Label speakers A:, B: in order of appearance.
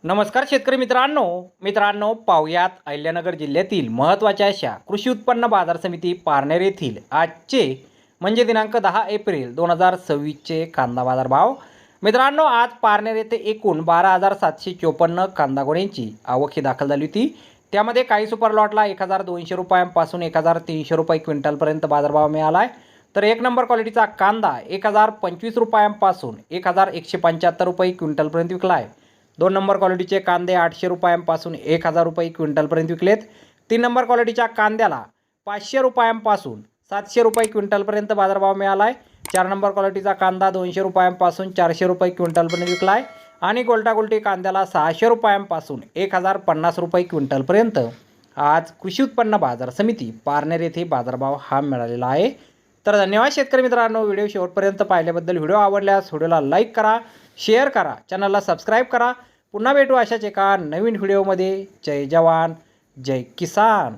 A: नमस्कार शेतकरी मित्रांनो पाहुयात अहिल्यानगर जिल्ह्यातील महत्त्वाच्या अशा कृषी उत्पन्न बाजार समिती पारनेर येथील आजचे म्हणजे दिनांक 10 एप्रिल 2026चे कांदा बाजार भाव। मित्रांनो, आज पारनेर येथे एकूण 12,754 कांदा गोण्यांची आवक ही दाखल झाली होती। त्यामध्ये काही सुपर लॉटला 1,200 रुपयांपासून 1,300 रुपये क्विंटलपर्यंत बाजारभाव मिळाला आहे। तर एक नंबर क्वालिटीचा कांदा 1,025 रुपयांपासून 1,175 रुपये क्विंटलपर्यंत विकला आहे। 2 नंबर क्वालिटीचे कांदे 800 रुपयांपासून 1,000 रुपये क्विंटलपर्यंत विकलेत। 3 नंबर क्वालिटीच्या कांद्याला 500 रुपयांपासून 700 रुपये क्विंटलपर्यंत बाजारभाव मिळाला आहे। 4 नंबर क्वालिटीचा कांदा 200 रुपयांपासून 400 रुपये क्विंटलपर्यंत विकला आहे आणि गोल्टा कांद्याला 600 रुपयांपासून 1,050 रुपये क्विंटलपर्यंत आज कृषी उत्पन्न बाजार समिती पारनेर येथे बाजारभाव हा मिळालेला आहे। तर धन्यवाद शेतकरी मित्रांनो, व्हिडिओ शेवटपर्यंत पाहिल्याबद्दल। व्हिडिओ आवडल्यास व्हिडिओला लाईक करा, शेअर करा, चॅनलला सबस्क्राईब करा। पुन्हा भेटू अशाच एका नवीन व्हिडिओमध्ये। जय जवान जय किसान।